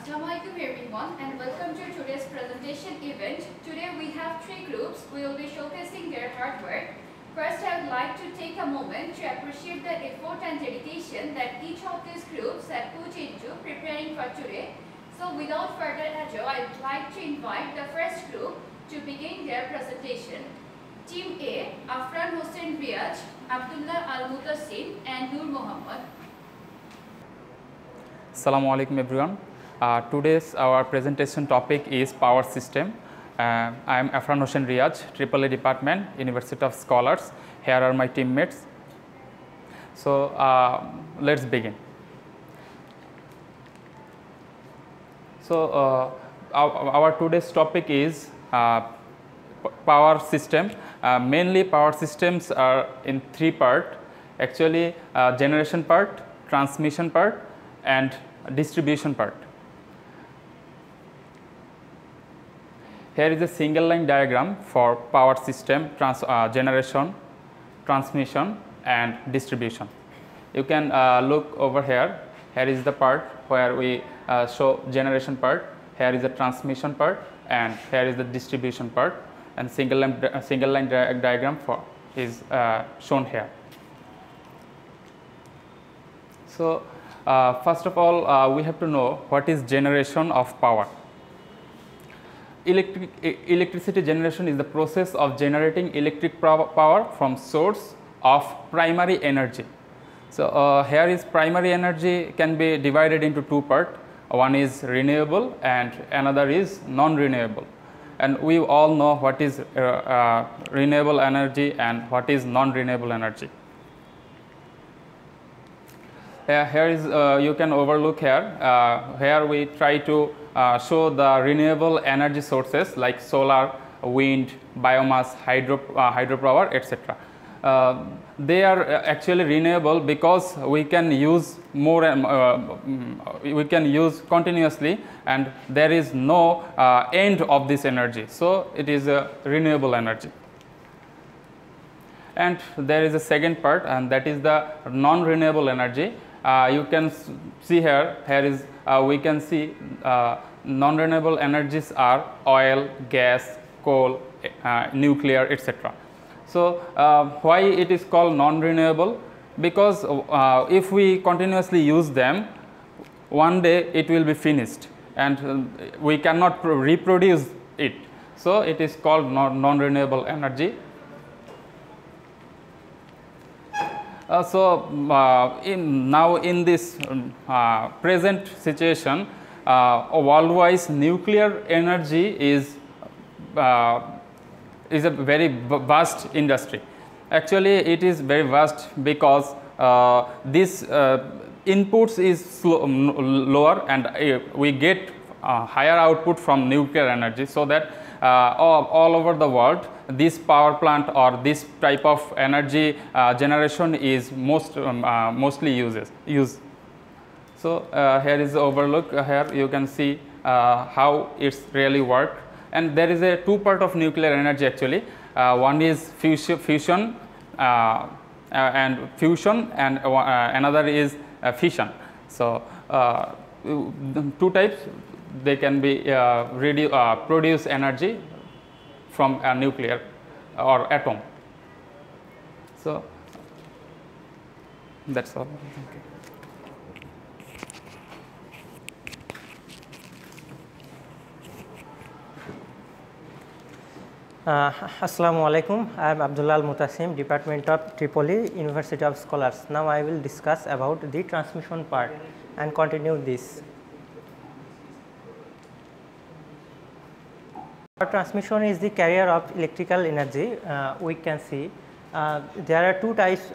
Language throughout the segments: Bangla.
Assalamualaikum everyone and welcome to today's presentation event. Today we have three groups. We will be showcasing their hard work. First, I would like to take a moment to appreciate the effort and dedication that each of these groups have put into preparing for today. So without further ado, I would like to invite the first group to begin their presentation. Team A, Afran Hossain Riaz, Abdullah Al-Mutasim and Nur Muhammad. Assalamualaikum everyone. Today's our presentation topic is power system. I am Afran Hossain Riaz, EEE Department, University of Scholars. Here are my teammates. So let's begin. So our today's topic is power system. Mainly power systems are in three parts. Actually, generation part, transmission part, and distribution part. Here is a single line diagram for power system, generation, transmission and distribution. You can look over here. Here is the part where we show generation part. Here is the transmission part and here is the distribution part, and single line diagram for is shown here. So first of all, we have to know what is generation of power. Electricity generation is the process of generating electric power from source of primary energy. So here is primary energy can be divided into two parts. One is renewable and another is non-renewable. And we all know what is renewable energy and what is non-renewable energy. Here is you can overlook here. Here we try to show the renewable energy sources like solar, wind, biomass, hydropower, etc. They are actually renewable because we can use more. We can use continuously, and there is no end of this energy. So it is a renewable energy. And there is a second part, and that is the non-renewable energy. You can see here. Here is we can see non-renewable energies are oil, gas, coal, nuclear, etc. So why it is called non-renewable? Because if we continuously use them, one day it will be finished, and we cannot reproduce it. So it is called non-renewable energy. Now in this present situation, worldwide nuclear energy is a very vast industry. Actually, it is very vast because this inputs is lower, and we get higher output from nuclear energy, so that all over the world this power plant or this type of energy generation is mostly used. So here is the overlook. Here you can see how it's really work. And there is a two part of nuclear energy actually. One is fusion and another is fission. So two types, they can be produce energy from a nuclear or atom. So that's all. Okay. Assalamu alaikum. I am Abdullah Al-Mutasim, Department of Tripoli, University of Scholars. Now I will discuss about the transmission part and continue this. Power transmission is the carrier of electrical energy. We can see there are two types,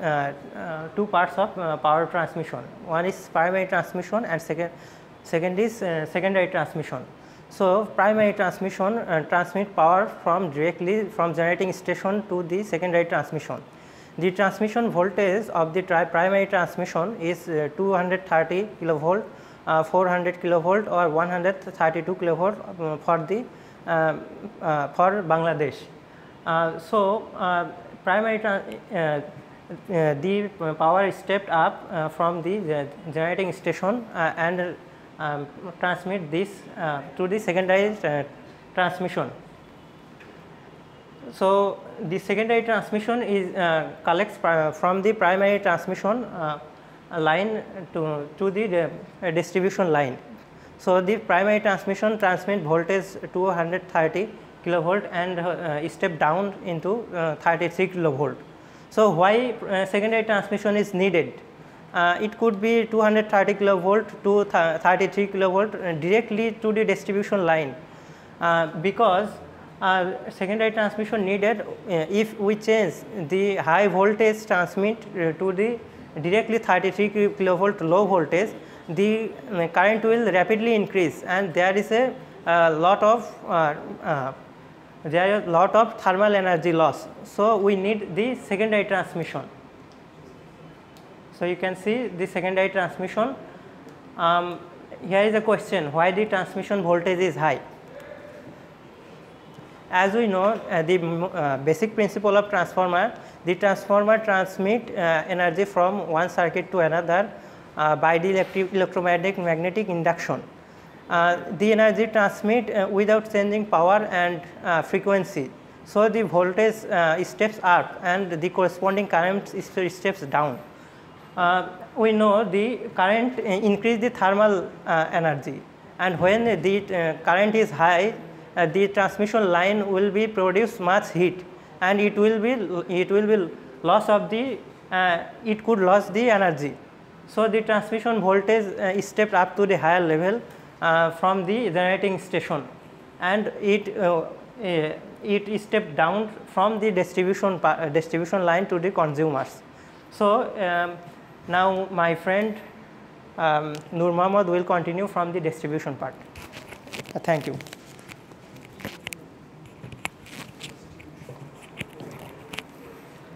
two parts of power transmission. One is primary transmission and second is secondary transmission. So primary transmission transmit power directly from generating station to the secondary transmission. The transmission voltage of the primary transmission is 230 kilovolt, 400 kilovolt or 132 kilovolt for the for Bangladesh. The power is stepped up from the generating station and transmit this to the secondary transmission. So the secondary transmission is collects from the primary transmission line to the distribution line. So the primary transmission transmit voltage 230 kilovolt and step down into 33 kilovolt. So why secondary transmission is needed? It could be 230 kilovolt to 33 kilovolt directly to the distribution line, because secondary transmission needed if we change the high voltage transmit to the directly 33 kilovolt low voltage, the current will rapidly increase and there is a lot of thermal energy loss. So we need the secondary transmission. So you can see the secondary transmission. Here is a question, why the transmission voltage is high? As we know, the basic principle of transformer, the transformer transmit energy from one circuit to another by the electromagnetic induction. The energy transmit without changing power and frequency. So the voltage steps up and the corresponding current steps down. We know the current increase the thermal energy, and when the current is high, the transmission line will be produce much heat and it will be loss of the it could lose the energy. So the transmission voltage stepped up to the higher level from the generating station, and it stepped down from the distribution line to the consumers. So now my friend Nur Mohammad will continue from the distribution part. Thank you.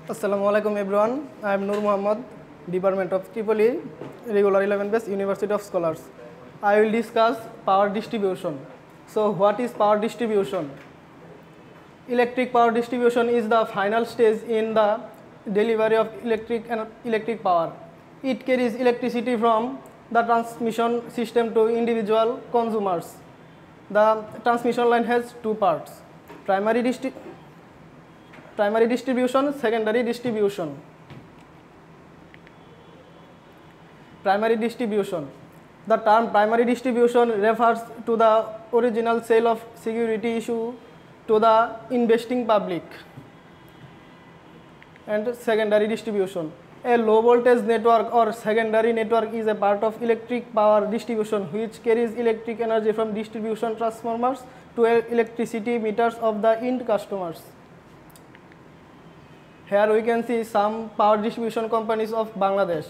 Assalamu alaikum everyone. I am Nur Mohammad, Department of EEE, Regular 11 Base, University of Scholars. I will discuss power distribution. So what is power distribution? Electric power distribution is the final stage in the delivery of electric power. It carries electricity from the transmission system to individual consumers. The transmission line has two parts: primary distribution, secondary distribution. Primary distribution. The term primary distribution refers to the original sale of security issue to the investing public. And secondary distribution. A low voltage network or secondary network is a part of electric power distribution which carries electric energy from distribution transformers to electricity meters of the end customers. Here we can see some power distribution companies of Bangladesh: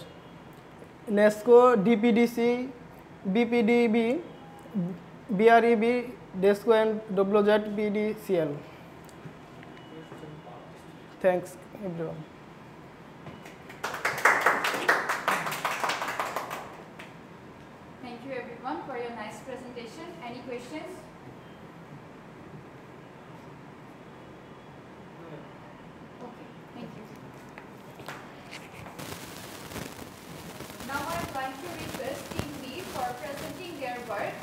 NESCO, DPDC, BPDB, BREB, DESCO and WZPDCL. Thanks everyone. Thank you everyone for your nice presentation. Any questions? Okay, thank you. Now I would like to request Team B for presenting their work.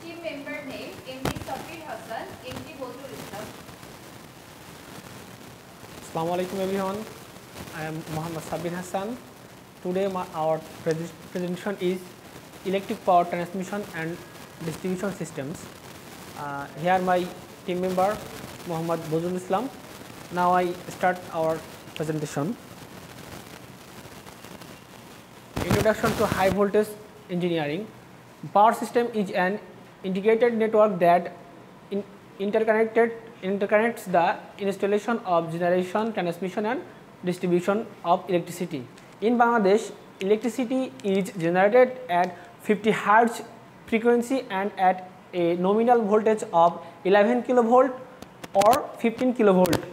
Team member name: MD Sabir Hassan, MD Bozul Islam. Assalamu alaikum everyone. I am Muhammad Sabir Hassan. Today our presentation is electric power transmission and distribution systems. Here my team member Muhammad Bozul Islam. Now I start our presentation. Introduction to high voltage engineering. Power system is an integrated network that interconnects the installation of generation, transmission and distribution of electricity. In Bangladesh, electricity is generated at 50 Hz frequency and at a nominal voltage of 11 kilovolt or 15 kilovolt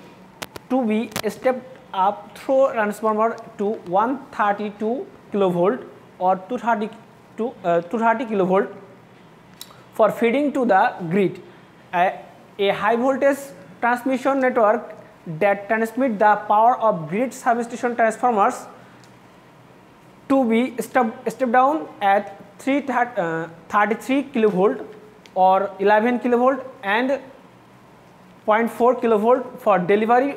to be stepped up through transformer to 132 kilovolt or 230 kilovolt for feeding to the grid. A high voltage transmission network that transmit the power of grid substation transformers to be stepped down at 33 kilovolt or 11 kilovolt and 0.4 kilovolt for delivery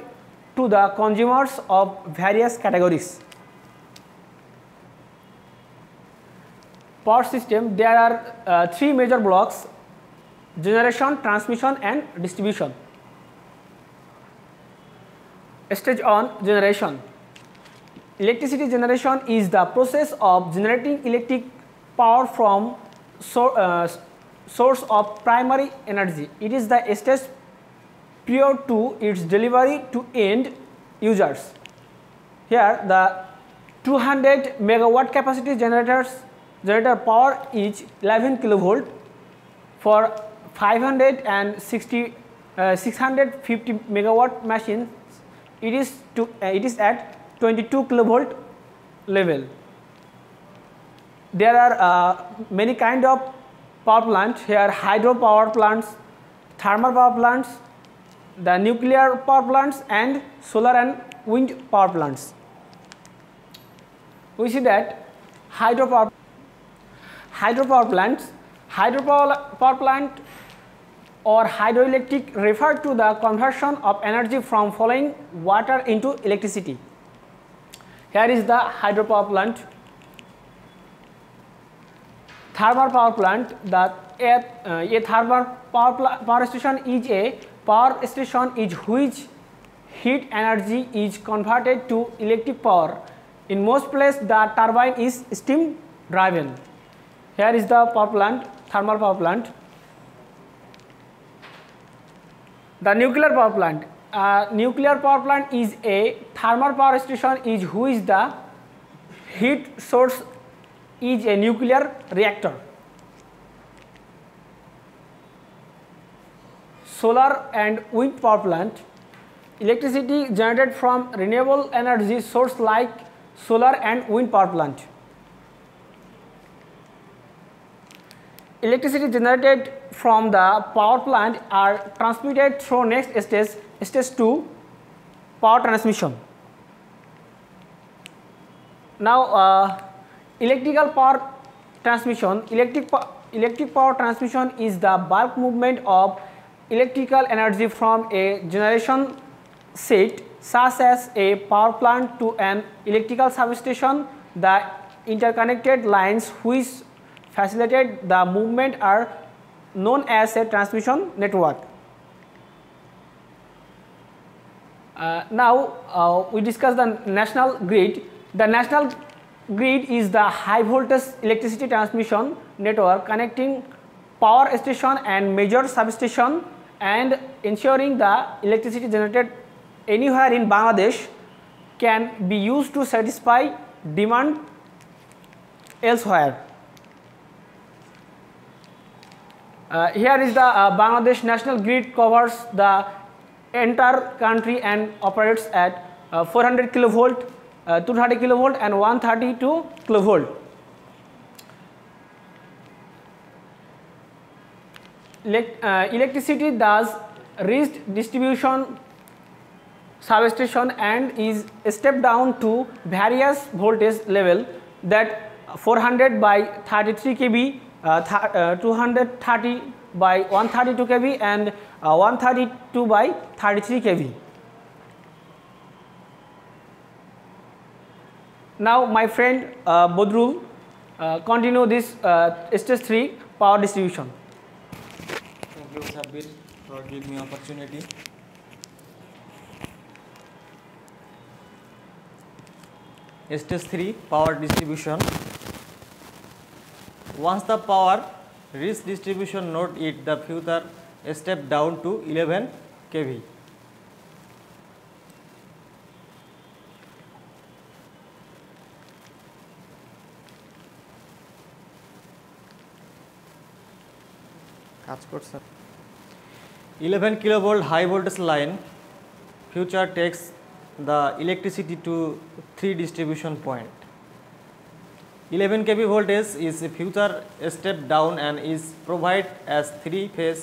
to the consumers of various categories. Power system, there are 3 major blocks: generation, transmission and distribution. Stage on generation. Electricity generation is the process of generating electric power from source of primary energy. It is the stage prior to its delivery to end users. Here the 200 megawatt capacity generator power is 11 kilovolt. For 650 megawatt machines, it is at 22 kilovolt level. There are many kind of power plants here: hydro power plants, thermal power plants, the nuclear power plants and solar and wind power plants. We see that hydropower plant or hydroelectric refer to the conversion of energy from flowing water into electricity. Here is the hydropower plant. Thermal power plant, a thermal power station is a power station in which heat energy is converted to electric power. In most places the turbine is steam driven. Here is the power plant, thermal power plant. The nuclear power plant. Nuclear power plant is a thermal power station in which the heat source is a nuclear reactor. Solar and wind power plant. Electricity generated from renewable energy source like solar and wind power plant. Electricity generated from the power plant are transmitted through next stage to power transmission. Now electrical power transmission. Electric power transmission is the bulk movement of electrical energy from a generation set such as a power plant to an electrical substation. The interconnected lines which facilitate the movement are known as a transmission network. Now we discuss the national grid. The national grid is the high voltage electricity transmission network connecting power station and major substation and ensuring the electricity generated anywhere in Bangladesh can be used to satisfy demand elsewhere. Here is the Bangladesh national grid covers the entire country and operates at 400 kilovolt, 230 kilovolt and 132 kilovolt. Electricity does reach distribution substation and is stepped down to various voltage level, that 400 by 33 kV, 230 by 132 kV and 132 by 33 kV. Now my friend Bodrul continue this stage 3 power distribution. Thank you, Sabir, for giving me opportunity. Stage 3 power distribution. Once the power reaches distribution node, the further step down to 11 kV. কাজ করছে 11 kilovolt high voltage line future takes the electricity to 3 distribution point. 11 kV voltage is a future step down and is provided as 3 phase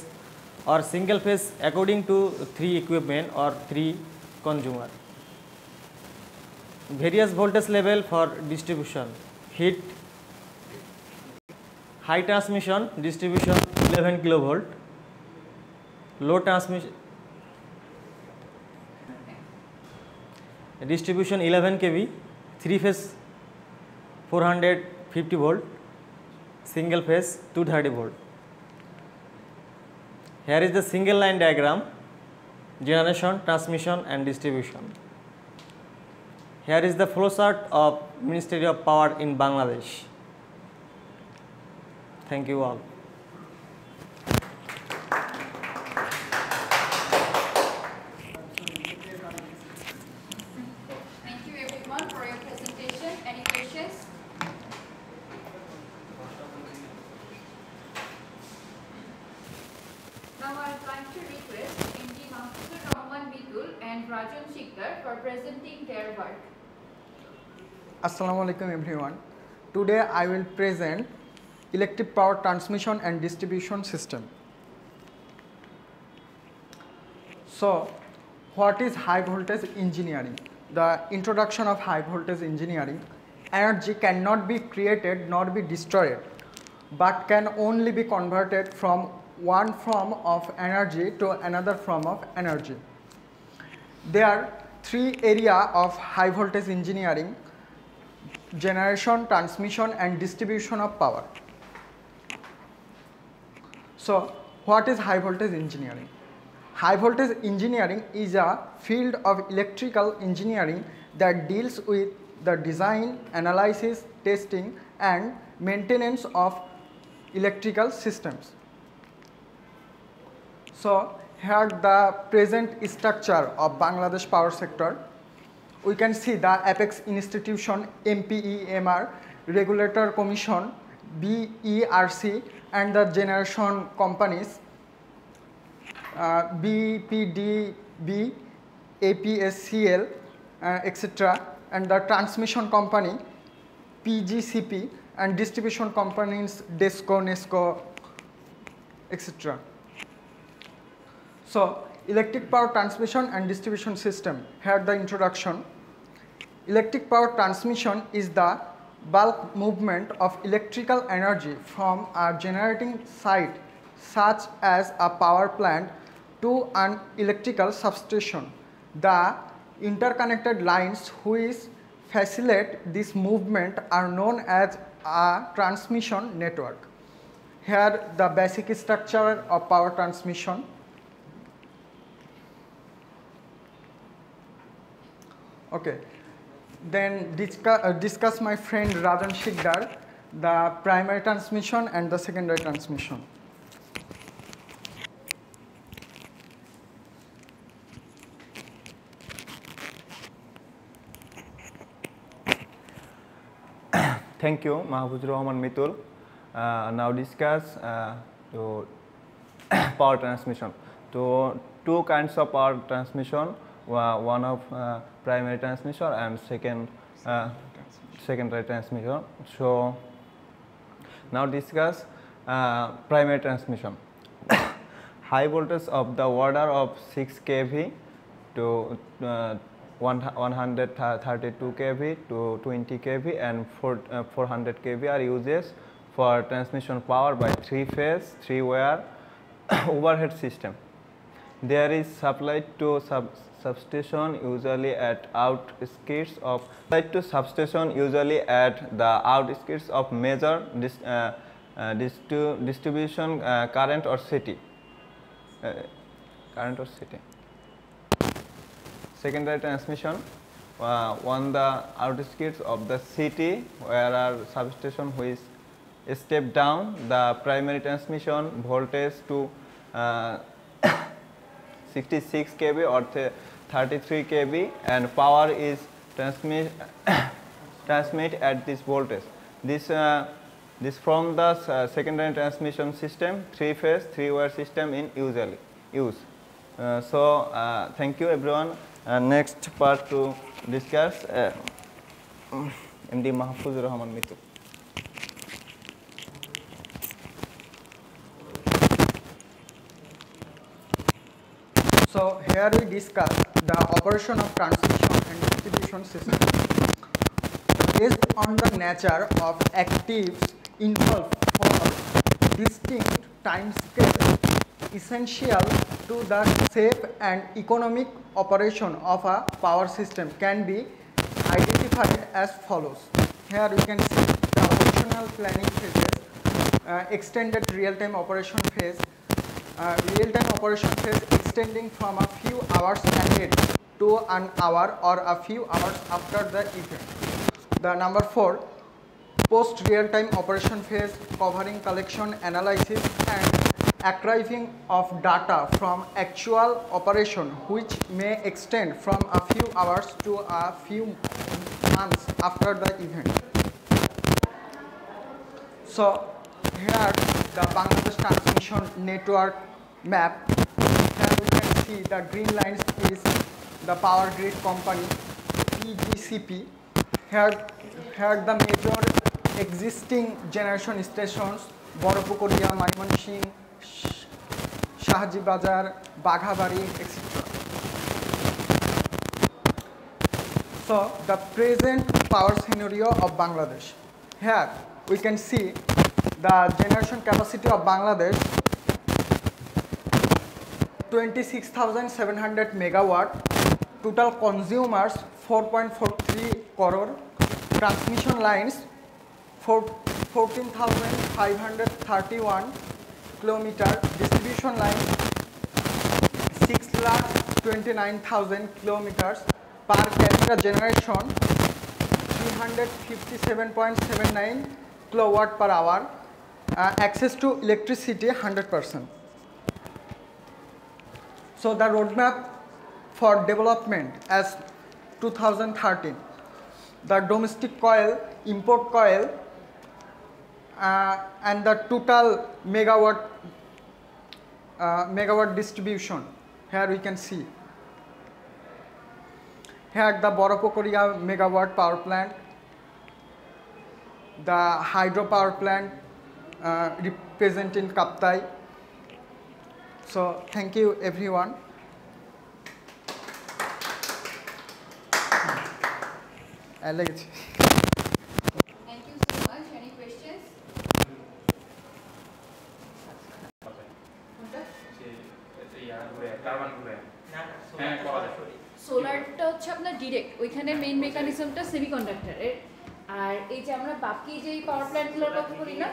or single phase according to 3 equipment or 3 consumer. Various voltage level for distribution: heat, high transmission distribution 11 kilovolt, low transmission distribution 11 kV, 3 phase 450 volt, single phase 230 volt. Here is the single line diagram, generation, transmission and distribution. Here is the flow chart of Ministry of Power in Bangladesh. Thank you all. Thank you everyone for your presentation. Any questions? Now I would like to request MD Mahfuzur Rahman Bitul and Rajan Shikdar for presenting their work. Assalamu alaikum everyone. Today I will present electric power transmission and distribution system. So, what is high voltage engineering? The introduction of high voltage engineering. Energy cannot be created nor be destroyed, but can only be converted from one form of energy to another form of energy. There are three areas of high voltage engineering: generation, transmission and distribution of power. So, what is high voltage engineering? High voltage engineering is a field of electrical engineering that deals with the design, analysis, testing and maintenance of electrical systems. So, here the present structure of Bangladesh power sector. We can see the apex institution MPEMR, Regulator Commission, BERC and the generation companies BPDB, APSCL, etc. and the transmission company PGCP and distribution companies DESCO, NESCO, etc. So, electric power transmission and distribution system. Here the introduction. Electric power transmission is the bulk movement of electrical energy from a generating site such as a power plant to an electrical substation. The interconnected lines which facilitate this movement are known as a transmission network. Here the basic structure of power transmission. Okay. Then discuss my friend Rajan Shikdar, the primary transmission and the secondary transmission. Thank you, Mahfuzur Rahman Mitul. Now discuss power transmission. So, two kinds of power transmission. One of primary transmission and secondary transmission. So, now discuss primary transmission. High voltage of the order of 6 kV to 132 kV to 20 kV and 400 kV are uses for transmission power by 3-phase, 3-wire overhead system. There is supplied to substation usually at outskirts of major distribution current or city. Secondary transmission on the outskirts of the city where are substation which step down the primary transmission voltage to 66 kV or 33 kV and power is transmit at this voltage. This from the secondary transmission system, 3-phase, 3-wire system in use. Thank you everyone. Next part to discuss MD Mahfuzur Rahman Mitul. So, here we discuss the operation of transmission and distribution system. Based on the nature of actives involved for distinct timescale essential to the safe and economic operation of a power system can be identified as follows. Here we can see the operational planning phases, extended real-time operation phase, real-time operation phase extending from a few hours ahead to an hour or a few hours after the event. The number 4, post real-time operation phase covering collection, analysis and archiving of data from actual operation, which may extend from a few hours to a few months after the event. So here the Bangladesh transmission network map. Here we can see the green lines is the power grid company PGCP. Here the major existing generation stations Boropukoria, Maimanshing, Shahaji Bazar, Baghabari, etc. So the present power scenario of Bangladesh. Here we can see the generation capacity of Bangladesh 26,700 megawatt, total consumers 4.43 crore, transmission lines 14,531 kilometer, distribution lines 6,29,000 kilometers, per capita generation 357.79 kilowatt per hour, access to electricity 100%. So the roadmap for development as 2013, the domestic coil, import coil, and the total megawatt distribution. Here we can see. Here the Boropukoria megawatt power plant, the hydropower plant represented in Kaptai. So thank you everyone. I like it. Thank you so much. Any questions? সোলারটা হচ্ছে আপনার ডিরেক্ট, ওইখানে মেইন মেকানিজমটা সেমিকন্ডাক্টরের। আর এই যে আমরা বাকি যেই পাওয়ার প্ল্যান্টগুলোর কথা বলি না,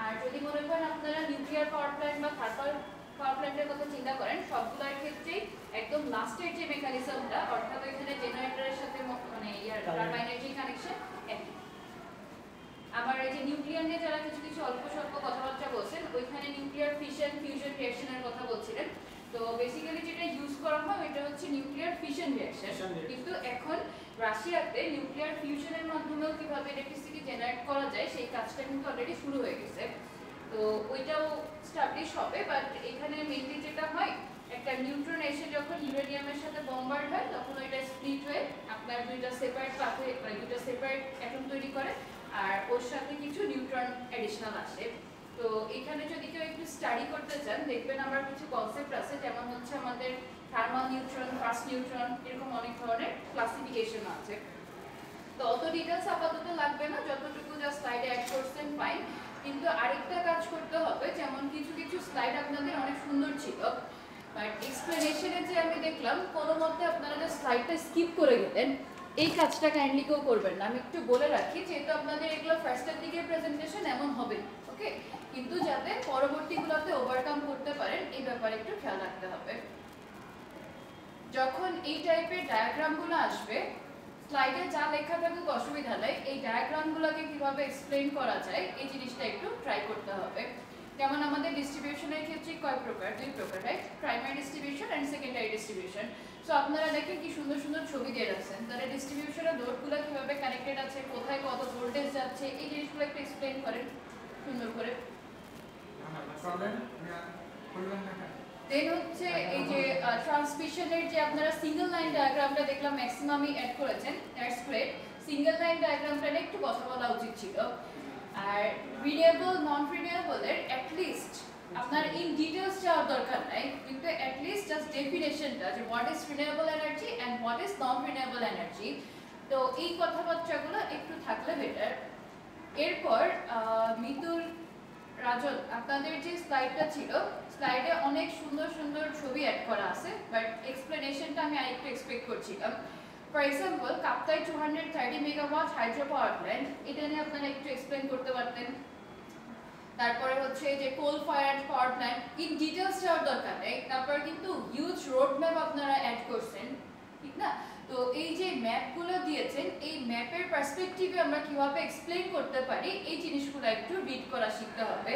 আর যদি মনে করেন আপনারা নিউক্লিয়ার পাওয়ার প্ল্যান্ট বা থার্মাল পাওয়ার প্ল্যান্টের কথা চিন্তা করেন, সবগুলোর ক্ষেত্রেই একদম লাস্টের যে মেকানিজমটা, অর্থাৎ ওইখানে জেনারেটরের সাথে মানে টারবাইনের যে কানেকশন একই। আবার এই যে নিউক্লিয়ার নিয়ে যারা কিছু কিছু অল্প স্বল্প কথাবার্তা বলছেন, ওইখানে নিউক্লিয়ার ফিশন ফিউশন রিঅ্যাকশনের কথা বলছিলেন। তো বেসিক্যালি যেটা ইউজ করা হয় ওইটা হচ্ছে নিউক্লিয়ার ফিশন রিঅ্যাকশন, কিন্তু এখন রাশিয়াতে নিউক্লিয়ার ফিউশনের মাধ্যমেও কিভাবে ইলেকট্রিসিটি জেনারেট করা যায় সেই কাজটা কিন্তু অলরেডি শুরু হয়ে গেছে। তো ওইটাও স্টাবলিশ হবে, বাট এখানে মেইনলি যেটা হয়, একটা নিউট্রন এসে যখন ইউরেনিয়ামের সাথে বম্বার্ড হয় তখন ওইটা স্প্লিট হয়ে আপনার দুইটা সেপারেট পাথওয়ে মানে দুইটা সেপারেট অ্যাটম তৈরি করে, আর ওর সাথে কিছু নিউট্রন অ্যাডিশনাল আসে। তো এখানে যদি কেউ একটু স্টাডি করতে চান, দেখবেন আমার কিছু কনসেপ্ট আছে, যেমন হচ্ছে আমাদের থার্মাল নিউট্রন, ফাস্ট নিউট্রন, এরকম অনেক ধরনের ক্লাসিফিকেশন আছে। তো অত ডিটেলস আপাতত লাগবে না, যতটুকু যা স্লাইডে অ্যাড করছেন ফাইন। কিন্তু আরেকটা কাজ করতে হবে, যেমন কিছু কিছু স্লাইড আপনাদের অনেক সুন্দর ছিল, বাট এক্সপ্লেনেশনে যে আমি দেখলাম কোনো মতে আপনারা যে স্লাইডটা স্কিপ করে গেলেন, এই কাজটা কাইন্ডলি কেউ করবেন না। আমি একটু বলে রাখি, যেহেতু আপনাদের এগুলো ফার্স্টের দিকে প্রেজেন্টেশন এমন হবে, ওকে, কিন্তু যাতে পরবর্তীগুলোতে ওভারকাম করতে পারেন এই ব্যাপারে একটু খেয়াল রাখতে হবে। যখন এই টাইপের ডায়াগ্রামগুলো আসবে, স্লাইডে যা লেখা থাকুক অসুবিধা নেই, এই ডায়াগ্রামগুলোকে কিভাবে এক্সপ্লেইন করা যায় এই জিনিসটা একটু ট্রাই করতে হবে। যেমন আমাদের ডিস্ট্রিবিউশনের ক্ষেত্রে কয় প্রকার, দুই প্রকার, right? Primary distribution and secondary distribution. So আপনারা দেখেন কি সুন্দর সুন্দর ছবি দিয়ে রাখছেন, তাহলে ডিস্ট্রিবিউশনের লোডগুলো কিভাবে কানেক্টেড আছে, কোথায় কত ভোল্টেজ যাচ্ছে, এই জিনিসগুলো একটু এক্সপ্লেইন করেন সুন্দর করে। দেন হচ্ছে এই যে ট্রান্সমিশনের যে আপনারা সিঙ্গেল লাইন ডায়াগ্রামটা দেখলাম ম্যাক্সিমামই অ্যাড করেছেন, দ্যাটস গ্রেট। সিঙ্গেল লাইন ডায়াগ্রামটা নিয়ে একটু কথা বলা উচিত ছিল। আর রিনিউয়েবল নন রিনিউয়েবলের অ্যাটলিস্ট আপনার ইন ডিটেলস যাওয়ার দরকার নাই, কিন্তু অ্যাটলিস্ট জাস্ট ডেফিনেশনটা, যে what is renewable energy and what is non renewable energy, তো এই কথাবার্তাগুলো একটু থাকলে বেটার। এরপর মিতুল রাজন আপনাদের যে স্লাইডটা ছিল স্লাইডে অনেক সুন্দর সুন্দর ছবি অ্যাড করা আছে বাট এক্সপ্লেনেশনটা আমি আরেকটু এক্সপেক্ট করছিলাম for example Kaptai 230 megawatt hydro power plant এটা নিয়ে আপনারা একটু এক্সপ্লেন করতে পারতেন তারপরে হচ্ছে যে coal fired power plant in details যাওয়ার দরকার নেই তারপর কিন্তু হিউজ রোড ম্যাপ আপনারা অ্যাড করছেন ঠিক না তো এই যে ম্যাপগুলো দিয়েছেন এই ম্যাপের পার্সপেক্টিভে আমরা কিভাবে এক্সপ্লেইন করতে পারি এই জিনিসগুলো একটু রিড করা শিখতে হবে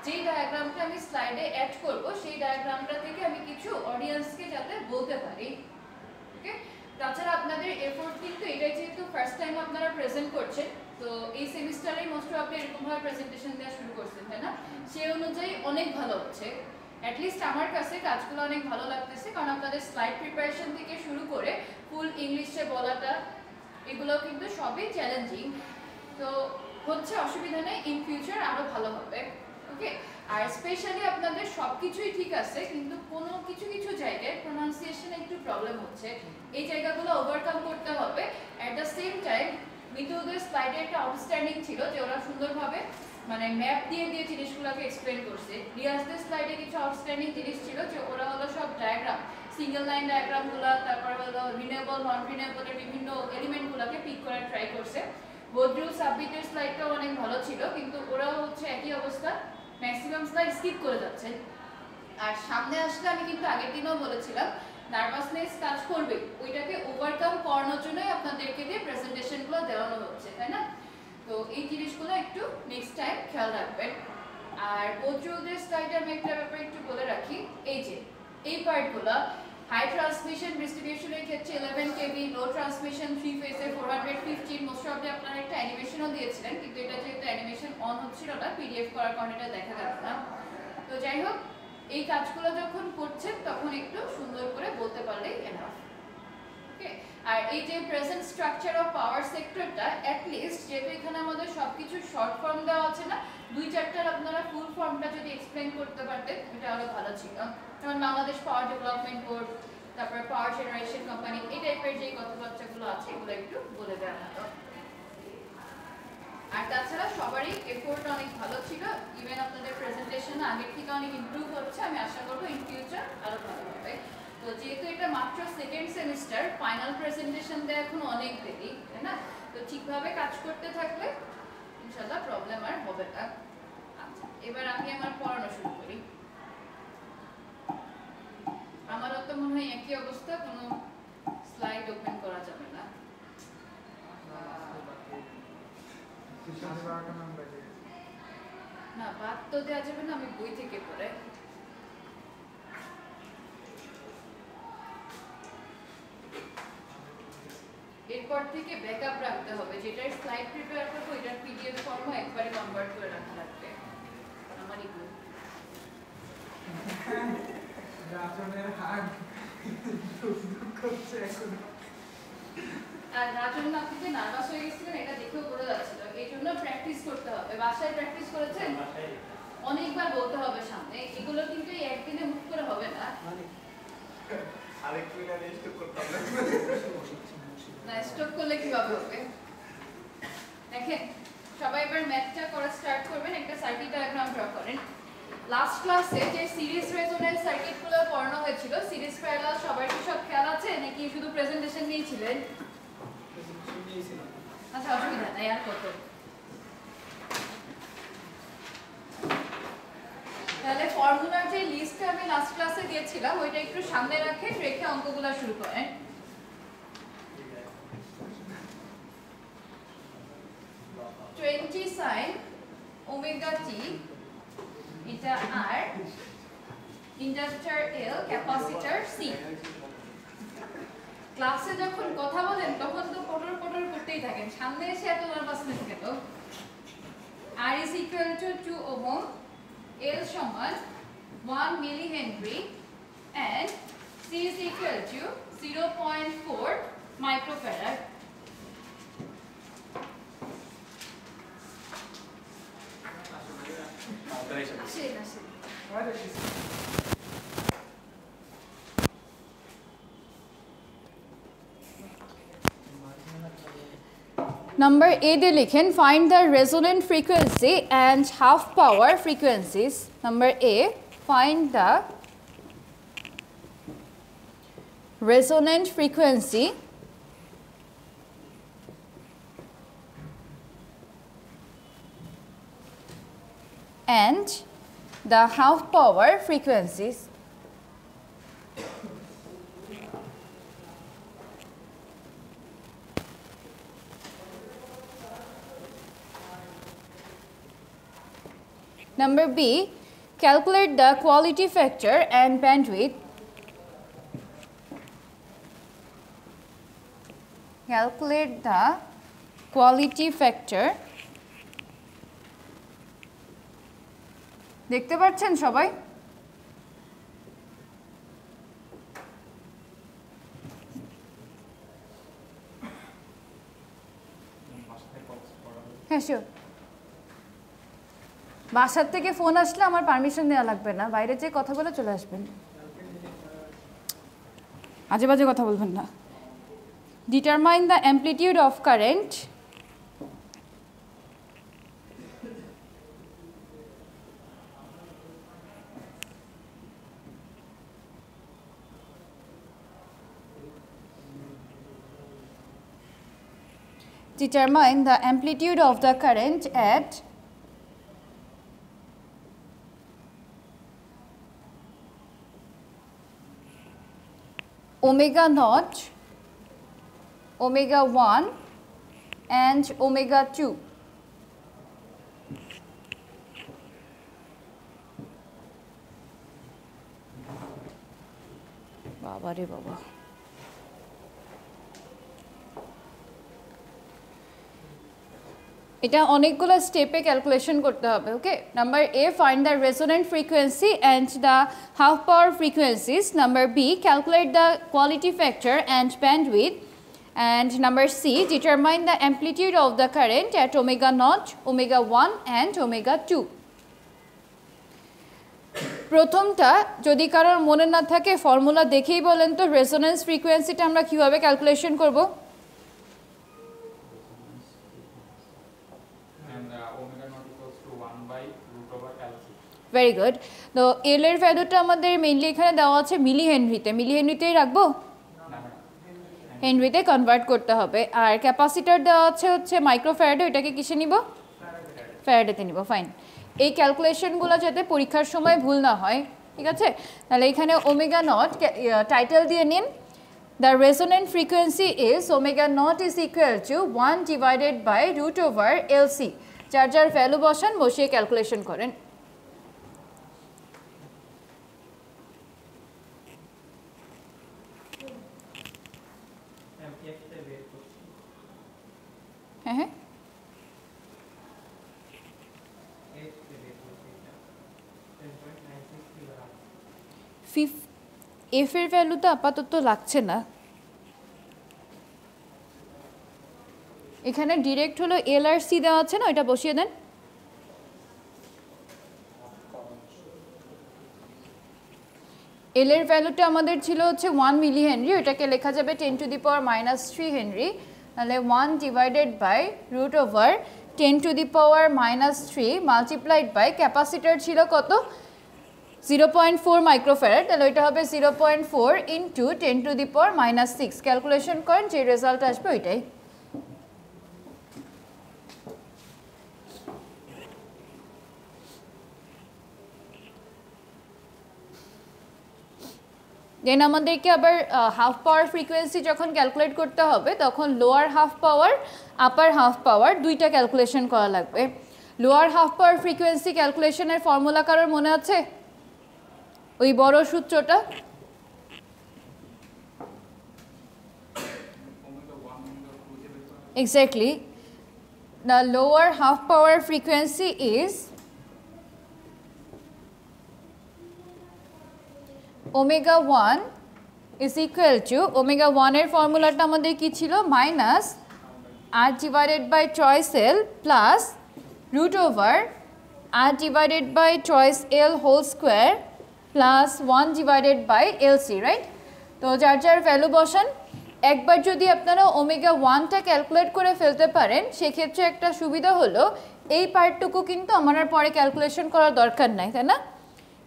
যেই ডায়াগ্রামটা আমি স্লাইডে অ্যাড করব সেই ডায়াগ্রামটা থেকে আমি কিছু অডিয়েন্সকে যাতে বলতে পারি ওকে তাছাড়া আপনাদের এফোর্ট কিন্তু এটাই যেহেতু ফার্স্ট টাইম আপনারা প্রেজেন্ট করছেন তো এই সেমিস্টারেই মোস্ট আপনি এরকমভাবে প্রেজেন্টেশন দেওয়া শুরু করছেন তাই না সেই অনুযায়ী অনেক ভালো হচ্ছে অ্যাটলিস্ট আমার কাছে কাজগুলো অনেক ভালো লাগতেছে কারণ আপনাদের স্লাইড প্রিপারেশন থেকে শুরু করে ফুল ইংলিশে বলাটা এগুলো কিন্তু সবই চ্যালেঞ্জিং তো হচ্ছে অসুবিধা নেই ইন ফিউচার আরও ভালো হবে ওকে আর স্পেশালি আপনাদের সব কিছুই ঠিক আছে কিন্তু কোনো কিছু কিছু জায়গায় প্রোনাউন্সিয়েশনে একটু প্রবলেম হচ্ছে এই জায়গাগুলো ওভারকাম করতে হবে অ্যাট দ্য সেম টাইম মিতুলদের স্লাইডে একটা আউটস্ট্যান্ডিং ছিল যে ওরা সুন্দরভাবে মানে ম্যাপ দিয়ে দিয়ে জিনিসগুলোকে এক্সপ্লেন করছে রিয়াজদের স্লাইডে কিছু আউটস্ট্যান্ডিং জিনিস ছিল যে ওরা হলো সব ডায়াগ্রাম সিঙ্গেল লাইন ডায়াগ্রামগুলো তারপর হলো রিনিউয়েবল নন রিনিউয়েবলের বিভিন্ন এলিমেন্টগুলোকে পিক করার ট্রাই করছে বদ্রু সাবমিটের স্লাইডটাও অনেক ভালো ছিল কিন্তু ওরাও হচ্ছে একই অবস্থা ম্যাক্সিমাম স্লাইড স্কিপ করে যাচ্ছেন আর সামনে আসলে আমি কিন্তু আগের দিনও বলেছিলাম নার্ভাসনেস কাজ করবে ওইটাকে ওভারকাম করানোর জন্যই আপনাদেরকে দিয়ে প্রেজেন্টেশনগুলো দেওয়ানো হচ্ছে তাই না তো এই জিনিসগুলো একটু নেক্সট টাইম খেয়াল রাখবেন আর বদ্রুদের স্লাইডে আমি একটা ব্যাপার একটু বলে রাখি এই যে এই পার্টগুলো হাই ট্রান্সমিশন ডিস্ট্রিবিউশনের ক্ষেত্রে 11 কেভি লো ট্রান্সমিশন 3 ফেজে 415 মোস্ট অফ আপনারা একটা অ্যানিমেশনও দিয়েছিলেন কিন্তু এটা যেহেতু অ্যানিমেশন অন হচ্ছিল না পিডিএফ করার কারণে এটা দেখা গেল না তো যাই হোক এই কাজগুলো যখন করছেন তখন একটু সুন্দর করে বলতে পারলেই এনাফ ওকে আর এই যে প্রেজেন্ট স্ট্রাকচার অফ পাওয়ার সেক্টরটা অ্যাট লিস্ট যেহেতু এখানে আমাদের সবকিছু শর্ট ফর্ম দেওয়া আছে না 2-4টার আপনারা ফুল ফর্মটা যদি এক্সপ্লেন করতে পারতেন এটা আরো ভালো ছিল যেমন বাংলাদেশ পাওয়ার ডেভেলপমেন্ট বোর্ড তারপরে পাওয়ার জেনারেশন কোম্পানি এই টাইপের যে কথাবার্তাগুলো আছে এগুলো একটু বলে দেওয়া হতো আর তাছাড়া সবারই এফোর্ট অনেক ভালো ছিল ইভেন আপনাদের প্রেজেন্টেশন আগের থেকে অনেক ইমপ্রুভ হচ্ছে আমি আশা করবো ইন ফিউচার আরো ভালো হবে তো যেহেতু এটা মাত্র সেকেন্ড সেমিস্টার ফাইনাল প্রেজেন্টেশন দেওয়া এখন অনেক দেরি তাই না তো ঠিকভাবে কাজ করতে থাকলে ইনশাআল্লাহ প্রবলেম আর হবে না আচ্ছা এবার আমি আমার পড়ানো শুরু করি আমারও তো মনে হয় একই অবস্থা কোনো স্লাইড ওপেন করা যাবে না না বাদ তো দেওয়া যাবে না আমি বই থেকে পড়ে এরপর থেকে ব্যাকআপ রাখতে হবে যেটার স্লাইড প্রিপেয়ার করবো এটার পিডিএফ ফর্মও একবারে কনভার্ট করে রাখা লাগবে আমারই গুণ আর রাজন আপনি নার্ভাস হয়ে গেছিলেন এটা দেখেও বোঝা যাচ্ছিল এই জন্য প্র্যাকটিস করতে হবে বাসায় প্র্যাকটিস করেছেন অনেকবার বলতে হবে সামনে এগুলো কিন্তু এই একদিনে মুখ করে হবে না না স্টপ করলে কিভাবে হবে দেখেন সবাই এবার ম্যাথটা করা স্টার্ট করবেন একটা সার্কিট ডায়াগ্রাম ড্র করেন লাস্ট ক্লাসে যে সিরিজ রেজোনেন্স সার্কিটগুলো পড়ানো হয়েছিল সিরিজ প্যারালাল সবার কি সব খেয়াল আছে নাকি শুধু প্রেজেন্টেশন নিয়েছিলেন আচ্ছা অসুবিধা নাই আর কত তাহলে ফর্মুলার যে লিস্টটা আমি লাস্ট ক্লাসে দিয়েছিলাম ওইটা একটু সামনে রাখেন রেখে অঙ্কগুলো শুরু করেন 20 sin omega t এটা r inductor L capacitor C ক্লাসে যখন কথা বলেন তখন তো পটর পটর করতেই থাকেন সামনে এসে এত নার্ভাসনেস কেন r is equal to 2 ohm L সমান 1 millihenry and C is equal to 0.4 microfarad Number A দিয়ে লিখেন find the resonant frequency and half power frequencies. Number A, find the resonant frequency and the half power frequencies. Number B, calculate the quality factor and bandwidth. Calculate the quality factor. দেখতে পাচ্ছেন সবাই? হ্যাঁ শিওর। বাসার থেকে ফোন আসলে আমার পারমিশন নেওয়া লাগবে না, বাইরে যেয়ে কথা বলে চলে আসবেন, আজে বাজে কথা বলবেন না। Determine the amplitude of current determine the amplitude of the current at omega naught, omega 1 and omega 2. Baba re baba. এটা অনেকগুলো স্টেপে ক্যালকুলেশন করতে হবে, okay? Number A, find the resonant frequency and the half power frequencies. Number B, calculate the quality factor and bandwidth. And number C, determine the amplitude of the current at omega naught, omega 1 and omega 2। প্রথমটা যদি কারোর মনে না থাকে ফর্মুলা দেখেই বলেন তো, রেজোনেন্স ফ্রিকোয়েন্সিটা আমরা কীভাবে ক্যালকুলেশন করব? Very good. তো এল এর ভ্যালুটা আমাদের মেইনলি এখানে দেওয়া আছে মিলি হেনরিতে, মিলি হেনরিতেই রাখবো, হেনরিতে কনভার্ট করতে হবে। আর ক্যাপাসিটার দেওয়া আছে হচ্ছে মাইক্রোফ্যারাডে, ওইটাকে কিসে নিব? ফ্যারাডেতে নিব। ফাইন। এই ক্যালকুলেশনগুলো যাতে পরীক্ষার সময় ভুল না হয়, ঠিক আছে? তাহলে এখানে ওমেগা নট টাইটেল দিয়ে নিন, the resonant frequency is omega naught is equal to 1 divided by root over LC. যার যার ভ্যালু বসান, বসিয়ে ক্যালকুলেশন করেন। হ্যাঁ হ্যাঁ, এফ এর ভ্যালু তো আপাতত লাগছে না, এখানে ডিরেক্ট হলো এল আর সি দেওয়া আছে না, ওইটা বসিয়ে দেন। এল এর ভ্যালুটা আমাদের ছিল হচ্ছে 1 মিলি হেনরি, ওইটাকে লেখা যাবে 10 টু দি পাওয়ার -3 হেনরি। তাহলে 1 divided by root over 10 to the power -3 multiplied by capacitor ছিল কত? 0.4 মাইক্রোফ্যারাড। তাহলে ওইটা হবে 0.4 into 10 to the power -6। Calculation করেন, যে রেজাল্ট আসবে ওইটাই। দেন আমাদেরকে আবার হাফ পাওয়ার ফ্রিকোয়েন্সি যখন ক্যালকুলেট করতে হবে, তখন lower half power, upper half power দুইটা ক্যালকুলেশন করা লাগবে। লোয়ার হাফ পাওয়ার ফ্রিকোয়েন্সি ক্যালকুলেশনের ফর্মুলা কারোর মনে আছে? ওই বড় সূত্রটা, exactly. The lower half power frequency is omega 1 is equal to, omega 1 এর ফর্মুলাটা আমাদের কি ছিল? Minus R divided by twice L plus root over R divided by twice L whole square plus 1 divided by L C, right? তো যার যার ভ্যালু বসান, একবার যদি আপনারা ওমেগা 1টা ক্যালকুলেট করে ফেলতে পারেন সেক্ষেত্রে একটা সুবিধা হলো এই পার্টটুকু কিন্তু আমার আর পরে ক্যালকুলেশন করার দরকার নাই, তাই না?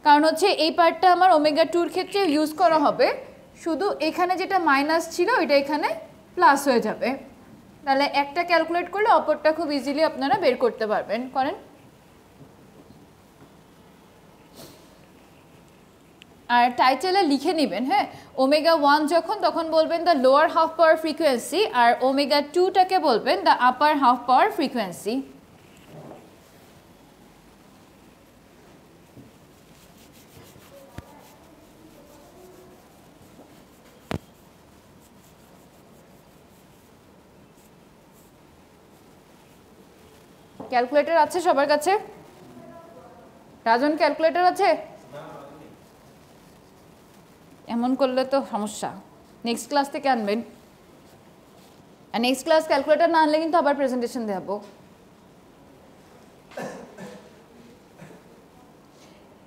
কারণ হচ্ছে এই পার্টটা আমার ওমেগা 2 এর ক্ষেত্রে ইউজ করা হবে, শুধু এখানে যেটা মাইনাস ছিল ওইটা এখানে প্লাস হয়ে যাবে। তাহলে একটা ক্যালকুলেট করলে অপরটা খুব ইজিলি আপনারা বের করতে পারবেন। করেন। আর টাইটেলে লিখে নেবেন, হ্যাঁ, ওমেগা 1 যখন তখন বলবেন the lower half power frequency, আর ওমেগা 2টাকে বলবেন the upper half power frequency. Calculator আছে সবার কাছে? রাজন ক্যালকুলেটর আছে? এমন করলে তো সমস্যা, নেক্সট ক্লাস থেকে আনবেন। আর নেক্সট ক্লাস ক্যালকুলেটর না আনলে কিন্তু আবার প্রেজেন্টেশন দেবো।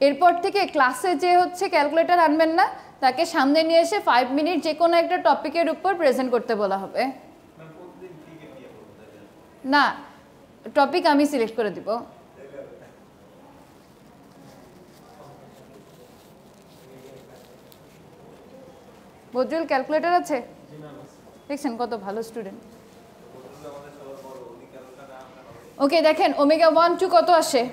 এরপর থেকে ক্লাসে যে হচ্ছে ক্যালকুলেটর আনবেন না তাকে সামনে নিয়ে এসে 5 মিনিট যে কোনো একটা টপিকের উপর প্রেজেন্ট করতে বলা হবে। না, টপিক আমি সিলেক্ট করে দিব। বদরুল ক্যালকুলেটর আছে? দেখছেন কত ভালো স্টুডেন্ট। ওকে, দেখেন ওমেগা 1 2 কত আসে?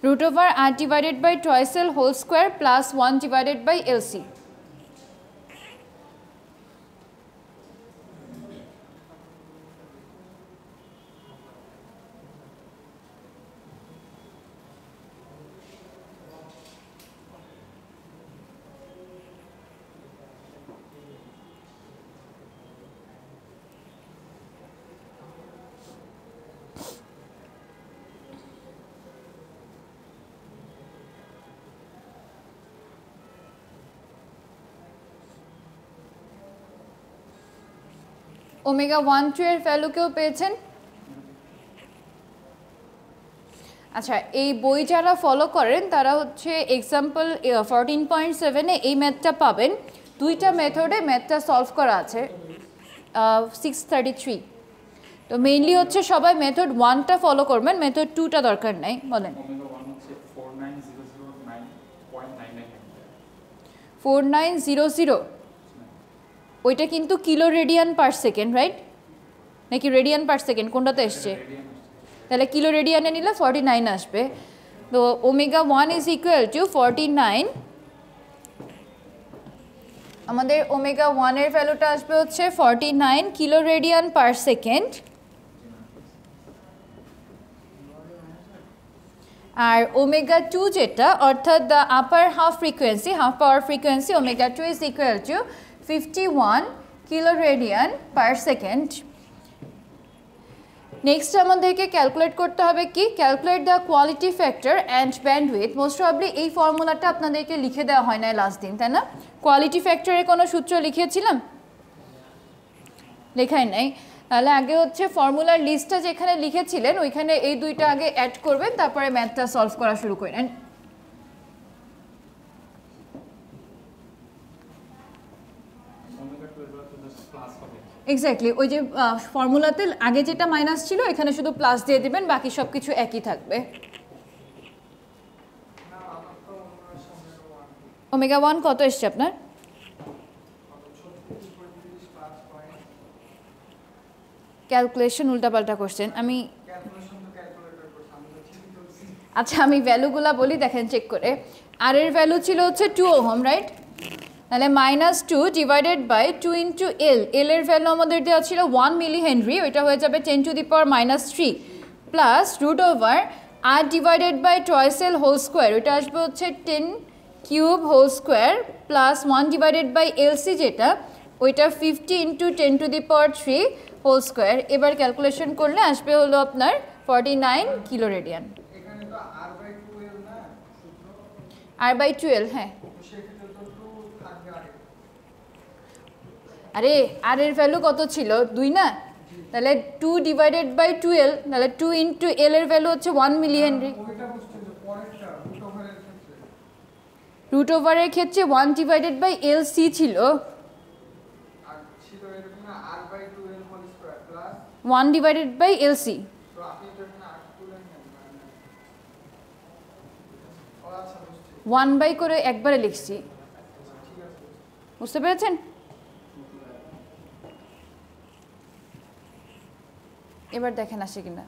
Root over r divided by twice L whole square plus 1 divided by LC. Omega 1 2 এর ভ্যালু কেউ পেয়েছেন? আচ্ছা, এই বই যারা ফলো করেন তারা হচ্ছে এক্সাম্পল 14.7 এ এই ম্যাথটা পাবেন। দুইটা মেথডে ম্যাথটা সলভ করা আছে 633। তো মেইনলি হচ্ছে সবাই মেথড 1টা ফলো করবেন, মেথড 2টা দরকার নাই। বলেন। 4900 ওইটা কিন্তু kilo radian per second, right? নাকি রেডিয়ান পার সেকেন্ড, কোনটাতে এসছে? তাহলে কিলো রেডিয়ানে নিলে 49 আসবে। তো ওমেগা 1 ইজ ইকুয়াল টু 49, আমাদের ওমেগা 1 এর ভ্যালুটা আসবে হচ্ছে 49 কিলো রেডিয়ান পার সেকেন্ড, আর ওমেগা 2 যেটা অর্থাৎ the upper half frequency, half power frequency, omega 2 is equal two 51 kilo radian per second. Next আমাদেরকে ক্যালকুলেট করতে হবে কি? Calculate the quality factor and bandwidth. Most probably এই ফর্মুলাটা আপনাদেরকে লিখে দেওয়া হয় না লাস্ট দিন, তাই না? কোয়ালিটি ফ্যাক্টরের কোনো সূত্র লিখেছিলাম? লেখাই নাই। তাহলে আগে হচ্ছে ফর্মুলার লিস্টটা যেখানে লিখেছিলেন ওইখানে এই দুইটা আগে অ্যাড করবেন, তারপরে ম্যাথটা সলভ করা শুরু করেন। এক্স্যাক্টলি, ওই যে ফর্মুলাতে আগে যেটা মাইনাস ছিল এখানে শুধু প্লাস দিয়ে দিবেন, বাকি সব কিছু একই থাকবে। ওমেগা 1 কত এসছে আপনার? ক্যালকুলেশন উল্টাপাল্টা করছেন। আমি আচ্ছা আমি ভ্যালুগুলা বলি, দেখেন চেক করে। আর এর ভ্যালু ছিল হচ্ছে 2 ওহম, রাইট? তাহলে -2 ডিভাইডেড বাই 2 ইন্টু এল, এল এর ভ্যালু আমাদের দেওয়া ছিল 1 মিলি হেনরি, ওইটা হয়ে যাবে 10⁻³ plus root over r divided by twice L whole square, ওইটা আসবে হচ্ছে 10 cube whole square plus 1 divided by LC যেটা ওইটা 50 into 10 to the power 3 whole square. এবার ক্যালকুলেশন করলে আসবে হলো আপনার 49 কিলো রেডিয়ান। r/12 হ্যাঁ। আরে আর এর ভ্যালু কত ছিল 2 না, তাহলে 2 ডিভাইডেড বাই 12, তাহলে 2 ইন্টু এল এর ভ্যালু হচ্ছে 1 মিলি হেনরি। রুট ওভারের ক্ষেত্রে 1 ডিভাইডেড বাই এল সি ছিল 1 divided by L C. One by করে একবারে লিখছি, বুঝতে পেরেছেন? এবার দেখেন আসে কিনা।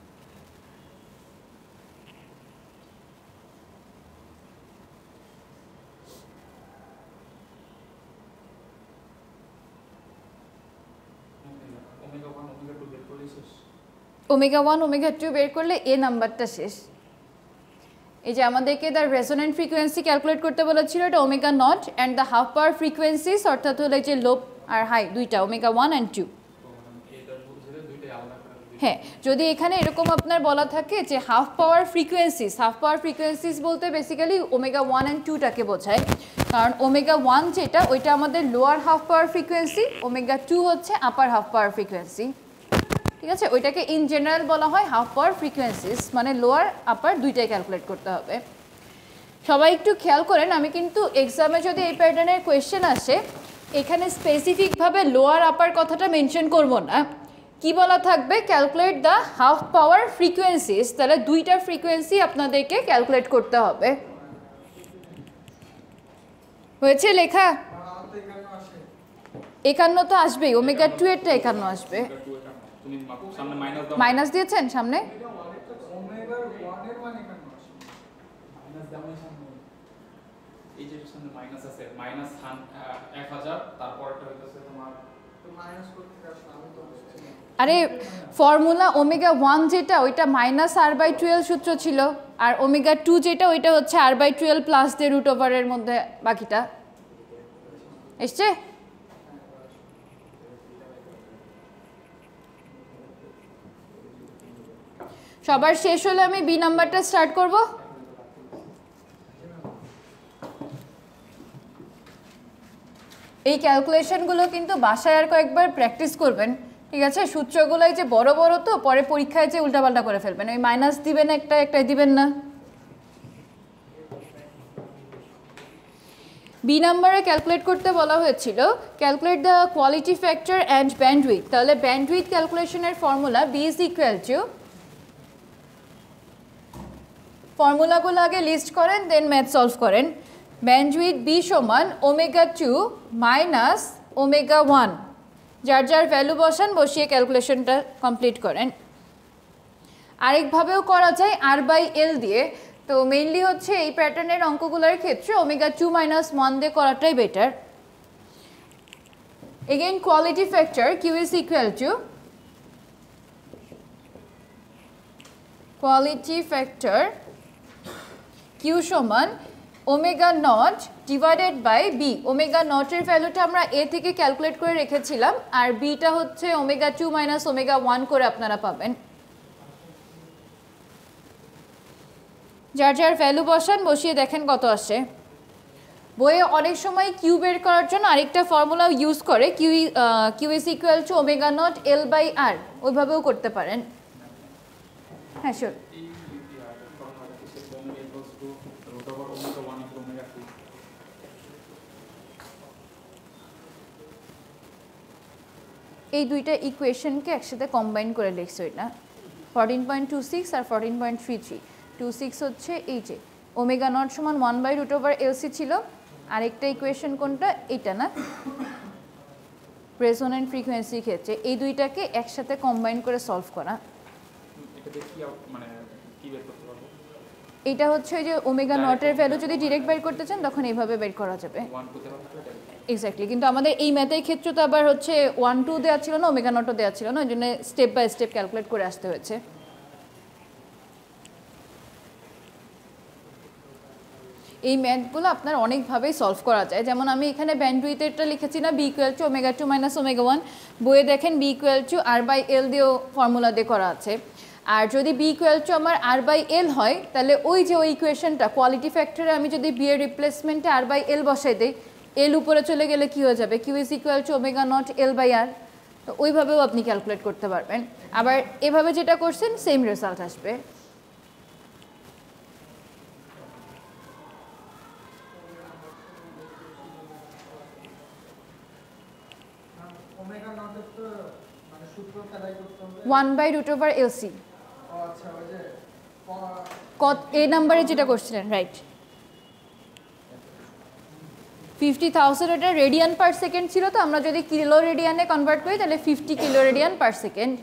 ওমেগা 1 ওমেগা 2 বের করলে এ নাম্বারটা শেষ। এই যে আমাদেরকে দ্য রেজোন্যান্ট ফ্রিকোয়েন্সি ক্যালকুলেট করতে বলেছিল, এটা omega not and the half power frequencies, অর্থাৎ হলো যে লো আর হাই দুইটা ওমেগা 1 অ্যান্ড 2। হ্যাঁ, যদি এখানে এরকম আপনার বলা থাকে যে হাফ পাওয়ার ফ্রিকোয়েন্সিস বলতে বেসিক্যালি ওমেগা 1 অ্যান্ড 2টাকে বোঝায়, কারণ ওমেগা 1 যেটা ওইটা আমাদের lower half power frequency, omega 2 হচ্ছে আপার হাফ পাওয়ার ফ্রিকোয়েন্সি। ঠিক আছে, ওইটাকে ইন জেনারেল বলা হয় হাফ পাওয়ার ফ্রিকোয়েন্সিস, মানে লোয়ার আপার দুইটাই ক্যালকুলেট করতে হবে। সবাই একটু খেয়াল করেন, আমি কিন্তু এক্সামে যদি এই প্যাটার্নের কোয়েশ্চেন আসে এখানে স্পেসিফিকভাবে লোয়ার আপার কথাটা মেনশন করব না, কি বলা থাকবে calculate the half power frequencies, তাহলে দুইটা ফ্রিকোয়েন্সি আপনাদেরকে ক্যালকুলেট করতে হবে। হয়েছে লেখা? 51 তো আসবেই, ওমেগা 2 এরটা 51 আসবে। মাইনাস দিয়েছেন সামনে? এই যে সামনে মাইনাস আছে, মাইনাস 1000, তারপরটা হইতাছে তোমার তো মাইনাস করতে আসলে আমি তো আরে ফর্মুলা ওমেগা 1 যেটা ওইটা মাইনাস r/12 সূত্র ছিল, আর ওমেগা 2 যেটা ওইটা হচ্ছে r/12 প্লাস দিয়ে রুট ওভারের মধ্যে বাকিটা এসছে। সবার শেষ হলে আমি বি নাম্বারটা স্টার্ট করব। এই ক্যালকুলেশনগুলো কিন্তু বাসায় আর কয়েকবার প্র্যাকটিস করবেন, ঠিক আছে? সূত্রগুলোই যে বড় বড় তো পরে পরীক্ষায় যে উল্টাপাল্টা করে ফেলবেন, ওই মাইনাস দিবেন একটাই দিবেন না। বি নাম্বারে ক্যালকুলেট করতে বলা হয়েছিল calculate the quality factor and bandwidth. তাহলে ব্যান্ডউইথ ক্যালকুলেশনের formula B is equal to, ফর্মুলাগুলো আগে লিস্ট করেন দেন ম্যাথ সলভ করেন। ব্যান্ডউইথ বি সমান ওমেগা 2 মাইনাস ওমেগা 1, যার যার ভ্যালু বসান, বসিয়ে ক্যালকুলেশনটা কমপ্লিট করেন। আরেকভাবেও করা যায় r/l দিয়ে, তো মেইনলি হচ্ছে এই প্যাটার্নের অঙ্কগুলোর ক্ষেত্রে ওমেগা 2 মাইনাস 1 দিয়ে করাটাই better. Again quality factor Q is equal to quality factor Q সমান omega naught divided by B. Omega নটের ভ্যালুটা আমরা এ থেকে ক্যালকুলেট করে রেখেছিলাম, আর বিটা হচ্ছে ওমেগা 2 মাইনাস ওমেগা 1 করে আপনারা পাবেন। যার যার ভ্যালু বসান, বসিয়ে দেখেন কত আসে। বইয়ে অনেক সময় কিউ বের করার জন্য আরেকটা ফর্মুলা ইউজ করে, Q is equal to omega naught L by R, ওইভাবেও করতে পারেন। হ্যাঁ শিওর। এই দুইটা ইকুয়েশনকে একসাথে কম্বাইন করে লিখছো, এটা 14.26 আর 14.33। 26 হচ্ছে এই যে ওমেগা নট সমান 1/√LC ছিল, আরেকটা ইকুয়েশন কোনটা, এইটা না, রেজোন্যান্ট ফ্রিকোয়েন্সির ক্ষেত্রে এই দুইটাকে একসাথে কম্বাইন করে সলভ করা। এটা হচ্ছে যে ওমেগা নটের ভ্যালু যদি ডিরেক্ট বের করতে চান তখন এইভাবে বের করা যাবে। এক্স্যাক্টলি, কিন্তু আমাদের এই ম্যাথের ক্ষেত্রে তো আবার হচ্ছে 1, 2 দেওয়া ছিল না, ওমেগা নটও দেওয়া ছিল না, ওই জন্য স্টেপ বাই স্টেপ ক্যালকুলেট করে আসতে হয়েছে। এই ম্যাথগুলো আপনার অনেকভাবেই সলভ করা যায়। যেমন আমি এখানে ব্যান্ডউইথেরটা লিখেছি না, B equal to omega 2 minus omega 1, বইয়ে দেখেন B equal to R by L দিয়েও ফর্মুলা দিয়ে করা আছে। আর যদি বি ইকুয়াল টু আমার আর বাই এল হয়, তাহলে ওই যে ওই ইকুয়েশনটা কোয়ালিটি ফ্যাক্টরে আমি যদি বি এর রিপ্লেসমেন্টে আর বাই এল বসাই দিই, এল উপরে চলে গেলে কী হয়ে যাবে, Q is equal to omega naught L by R. তো ওইভাবেও আপনি ক্যালকুলেট করতে পারবেন। আবার এভাবে যেটা করছেন সেম রেজাল্ট আসবে। One by root over LC এই নাম্বারে যেটা করছিলেন, রাইট। 50,000 ওটা রেডিয়ান পার সেকেন্ড ছিল, তো আমরা যদি কিলো রেডিয়ানে কনভার্ট করি তাহলে 50 কিলো রেডিয়ান পার সেকেন্ড।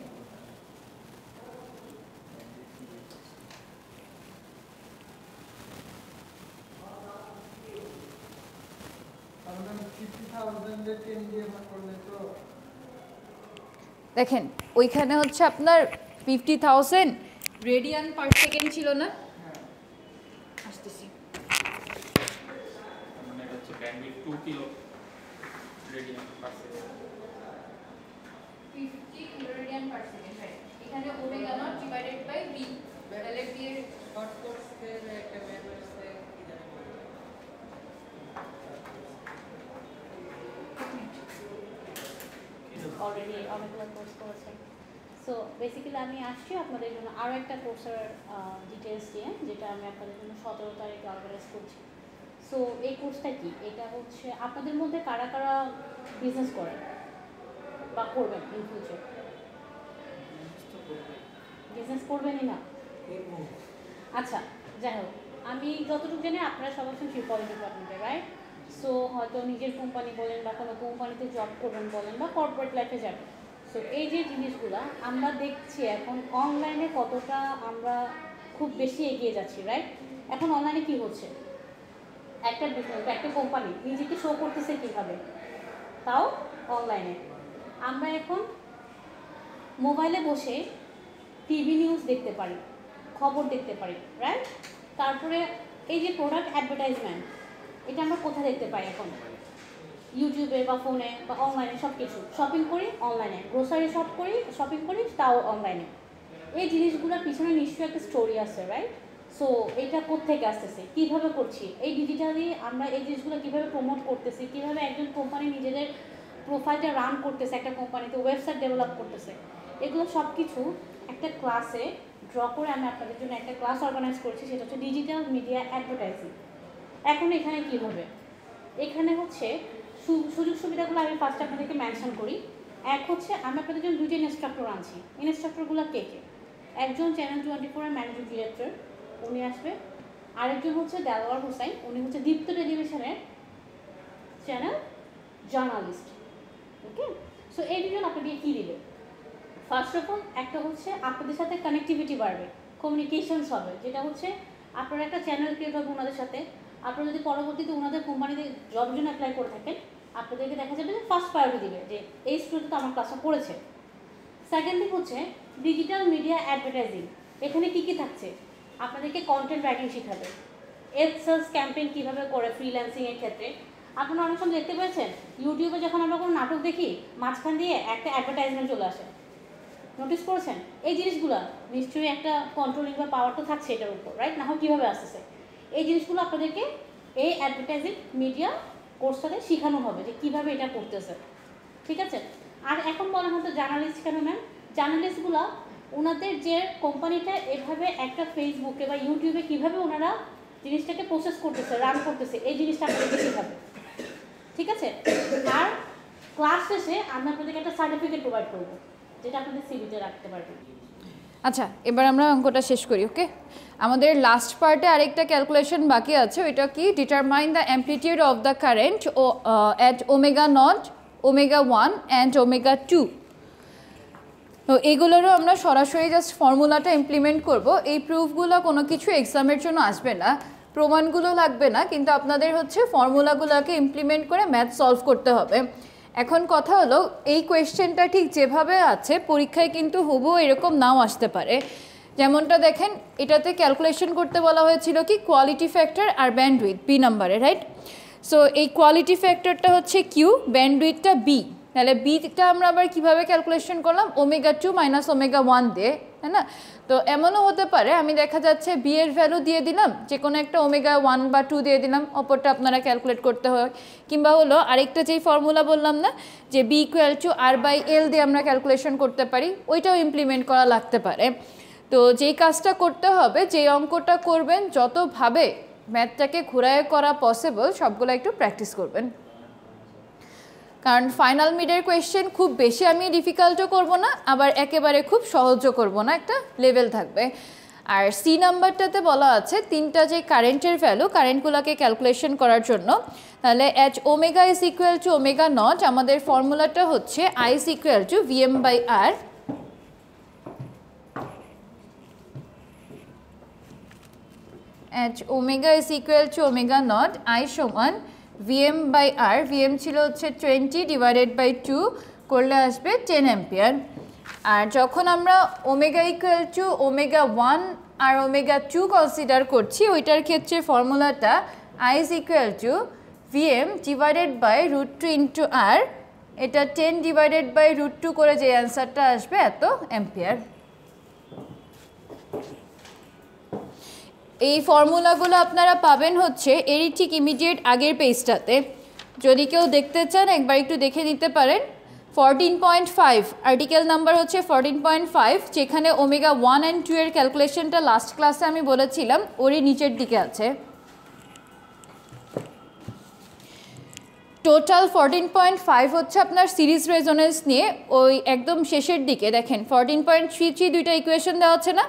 দেখেন ওইখানে হচ্ছে আপনার 50,000 রেডিয়ান পার সেকেন্ড ছিল না, আসতেছি মানে হচ্ছে bandwidth 2 kilo radian per second, 50 kilo radian per second, right. এখানে omega naught divided by B, তাহলে বি এর শর্ট কোর্স এর একটা ম্যাথ হচ্ছে কি জানেন, অলরেডি অনেকগুলো কোর্স করেছেন। সো বেসিক্যালি আমি আসছি আপনাদের জন্য আরও একটা কোর্সের ডিটেলস দিয়ে, যেটা আমি আপনাদের জন্য 17 তারিখে অর্গানাইজ করছি। সো এই কোর্সটা কি, এটা হচ্ছে আপনাদের মধ্যে কারা কারা বিজনেস করেন বা করবেন ইন ফিউচার? বিজনেস করবেনই না? আচ্ছা, যাই হোক, আমি যতটুকু জানি আপনারা সবাই শিল্পকলা ডিপার্টমেন্টে, রাইট? সো হয়তো নিজের কোম্পানি বলেন বা কোনো কোম্পানিতে জব করবেন বলেন বা কর্পোরেট লাইফে যাবেন। সো এই যে জিনিসগুলো আমরা দেখছি এখন অনলাইনে কতটা আমরা খুব বেশি এগিয়ে যাচ্ছি, রাইট? এখন অনলাইনে কি হচ্ছে, একটা বিজনেস বা একটা কোম্পানি নিজেকে শো করতেছে কীভাবে, তাও অনলাইনে। আমরা এখন মোবাইলে বসে টিভি নিউজ দেখতে পারি, খবর দেখতে পারি, রাইট? তারপরে এই যে প্রোডাক্ট অ্যাডভার্টাইজমেন্ট, এটা আমরা কোথায় দেখতে পাই এখন? ইউটিউবে বা ফোনে বা অনলাইনে সব কিছু। শপিং করি অনলাইনে, গ্রোসারি শপিং করি তাও অনলাইনে। এই জিনিসগুলোর পিছনে নিশ্চয়ই একটা স্টোরি আছে, রাইট? সো এটা কোত্থেকে আসতেছে, কীভাবে করছি, এই ডিজিটালি আমরা এই জিনিসগুলো কীভাবে প্রমোট করতেছি, কীভাবে একজন কোম্পানি নিজেদের প্রোফাইলটা রান করতেছে, একটা কোম্পানিতে ওয়েবসাইট ডেভেলপ করতেছে, এগুলো সব কিছু একটা ক্লাসে ড্র করে আমি আপনাদের জন্য একটা ক্লাস অর্গানাইজ করছি, সেটা হচ্ছে ডিজিটাল মিডিয়া অ্যাডভার্টাইজিং। এখন এখানে কী হবে, এখানে হচ্ছে সুযোগ সুবিধাগুলো আমি ফার্স্ট আপনাদেরকে মেনশন করি। এক হচ্ছে আমি আপনাদের জন্য দুইজন ইনস্ট্রাক্টর আনছি। ইনস্ট্রাক্টরগুলো কে কে? একজন চ্যানেল 24-এর ম্যানেজিং ডিরেক্টর, উনি আসবে। আরেকজন হচ্ছে দেলোয়ার হোসাইন, উনি হচ্ছে দীপ্ত টেলিভিশনের চ্যানেল জার্নালিস্ট। ওকে, সো এই দুজন আপনাকে কী দিবে? ফার্স্ট অফ অল একটা হচ্ছে আপনাদের সাথে কানেক্টিভিটি বাড়বে, কমিউনিকেশনস হবে, যেটা হচ্ছে আপনারা একটা চ্যানেল ক্রিয়েট হবে ওনাদের সাথে। আপনারা যদি পরবর্তীতে ওনাদের কোম্পানিতে জবের জন্য অ্যাপ্লাই করে থাকেন, আপনাদেরকে দেখা যাবে যে ফার্স্ট প্রায়োরিটি দিবে যে এই স্টুডেন্ট তো আমার ক্লাসটা পড়েছে। সেকেন্ড থিং হচ্ছে ডিজিটাল মিডিয়া অ্যাডভার্টাইজিং। এখানে কী কী থাকছে? আপনাদেরকে কন্টেন্ট রাইটিং শেখাবে, সেলস ক্যাম্পেইন কীভাবে করে ফ্রিল্যান্সিংয়ের ক্ষেত্রে। আপনারা অনেক সময় দেখতে পেয়েছেন ইউটিউবে যখন আমরা কোনো নাটক দেখি, মাঝখান দিয়ে একটা অ্যাডভার্টাইজমেন্ট চলে আসে, নোটিস করেছেন? এই জিনিসগুলো নিশ্চয়ই একটা কন্ট্রোলিং বা পাওয়ার তো থাকছে এটার উপর, রাইট? না হয় কীভাবে আসতেছে? এই জিনিসগুলো আপনাদেরকে এই অ্যাডভার্টাইজিং মিডিয়া কোর্সটাতে শেখানো হবে যে কীভাবে এটা করতেছে, ঠিক আছে? আর এখন বলা হতো জার্নালিস্ট কেন ম্যাম? জার্নালিস্টগুলো ওনাদের যে কোম্পানিটা এভাবে একটা ফেসবুকে বা ইউটিউবে কীভাবে ওনারা জিনিসটাকে প্রসেস করতেছে, রান করতেছে, এই জিনিসটা আপনাদেরকে শেখাবে, ঠিক আছে? আর ক্লাস শেষে আমরা আপনাদেরকে একটা সার্টিফিকেট প্রোভাইড করবো, যেটা আপনাদের সিভিতে রাখতে পারবেন। আচ্ছা, এবার আমরা অঙ্কটা শেষ করি। ওকে, আমাদের লাস্ট পার্টে আরেকটা ক্যালকুলেশন বাকি আছে, ওইটা কি? Determine the amplitude of the current at omega naught, omega 1 and omega 2। তো এগুলোরও আমরা সরাসরি জাস্ট ফর্মুলাটা ইমপ্লিমেন্ট করব। এই প্রুফগুলো কোনো কিছু এক্সামের জন্য আসবে না, প্রমাণগুলো লাগবে না, কিন্তু আপনাদের হচ্ছে ফর্মুলাগুলোকে ইমপ্লিমেন্ট করে ম্যাথ সলভ করতে হবে। এখন কথা হলো এই কোয়েশ্চেনটা ঠিক যেভাবে আছে পরীক্ষায় কিন্তু হুবহু এরকম নাও আসতে পারে। যেমনটা দেখেন এটাতে ক্যালকুলেশন করতে বলা হয়েছিল কি কোয়ালিটি ফ্যাক্টর আর ব্যান্ডউইথ বি নাম্বারে, রাইট? সো এই কোয়ালিটি ফ্যাক্টরটা হচ্ছে কিউ, ব্যান্ডউইথটা বি। তাহলে বিটা আমরা আবার কীভাবে ক্যালকুলেশন করলাম, ওমেগা 2 মাইনাস ওমেগা 1 দিয়ে, তাই না? তো এমনও হতে পারে আমি দেখা যাচ্ছে বি এর ভ্যালু দিয়ে দিলাম, যে কোনো একটা ওমেগা 1 বা 2 দিয়ে দিলাম, অপরটা আপনারা ক্যালকুলেট করতে হয়। কিংবা হলো আরেকটা যেই ফর্মুলা বললাম না যে B equal to R by L দিয়ে আমরা ক্যালকুলেশন করতে পারি, ওইটাও ইমপ্লিমেন্ট করা লাগতে পারে। তো যেই কাজটা করতে হবে, যেই অঙ্কটা করবেন, যতভাবে ম্যাথটাকে ঘুরায় করা পসিবল সবগুলো একটু প্র্যাকটিস করবেন, কারণ ফাইনাল মিডের কোয়েশ্চেন খুব বেশি আমি ডিফিকাল্টও করব না, আবার একেবারে খুব সহজও করব না, একটা লেভেল থাকবে। আর সি নাম্বারটাতে বলা আছে তিনটা যে কারেন্টের ভ্যালু, কারেন্টগুলোকে ক্যালকুলেশন করার জন্য। তাহলে at omega is equal to omega naught, আমাদের ফর্মুলাটা হচ্ছে I is equal to VM by R. At omega is equal to omega naught, I সমান ভিএম বাই আর, ভিএম ছিল হচ্ছে 20 ডিভাইডেড বাই 2 করলে আসবে 10 অ্যাম্পিয়ার। আর যখন আমরা ওমেগা ইকুয়াল টু ওমেগা 1 আর ওমেগা 2 কনসিডার করছি, ওইটার ক্ষেত্রে ফর্মুলাটা I is equal to VM divided by √2 into R, এটা 10 ডিভাইডেড বাই √2 করে যে অ্যান্সারটা আসবে এত অ্যাম্পিয়ার। এই ফর্মুলাগুলো আপনারা পাবেন হচ্ছে এরই ঠিক ইমিডিয়েট আগের পেজটাতে, যদি কেউ দেখতে চান একবার একটু দেখে নিতে পারেন। 14.5 আর্টিকেল নাম্বার হচ্ছে 14.5, যেখানে ওমেগা 1 অ্যান্ড 2 এর ক্যালকুলেশনটা লাস্ট ক্লাসে আমি বলেছিলাম, ওরই নিচের দিকে আছে। টোটাল 14.5 হচ্ছে আপনার সিরিজ রেজোনেন্স নিয়ে, ওই একদম শেষের দিকে দেখেন 14.33 দুইটা ইকুয়েশন দেওয়া আছে না,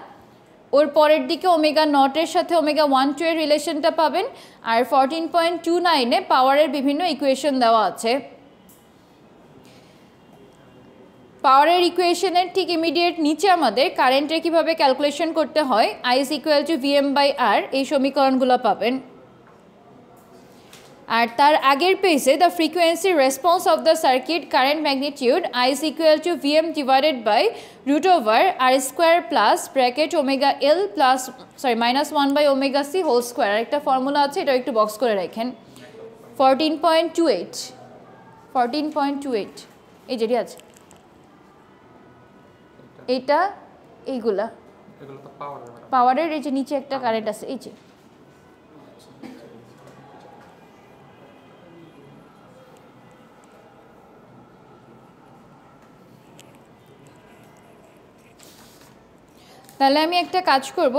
ওর পরের দিকে ওমেগা নটের সাথে ওমেগা 1-2 এর রিলেশনটা পাবেন। আর 14.29-এ পাওয়ারের বিভিন্ন ইকুয়েশন দেওয়া আছে। পাওয়ারের ইকুয়েশনের ঠিক ইমিডিয়েট নিচে আমাদের কারেন্টের কীভাবে ক্যালকুলেশন করতে হয়, I is equal to VM by R, এই সমীকরণগুলো পাবেন। আর তার আগের পেজে the frequency response of the circuit current magnitude I is equal to VM divided by √ওভার R square plus bracket omega L plus minus 1 by omega C whole square, একটা ফর্মুলা আছে, এটা একটু বক্স করে রাখেন। 14.28 এই যেটি আছে, এটা এইগুলা পাওয়ারের, এই যে নিচে একটা কারেন্ট আছে, এই যে তাহলে আমি একটা কাজ করব,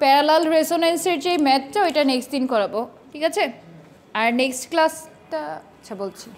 প্যারালাল রেজোনেন্সের যে ম্যাথটা ওইটা নেক্সট দিন করাবো, ঠিক আছে? আর নেক্সট ক্লাসটা আচ্ছা বলছি।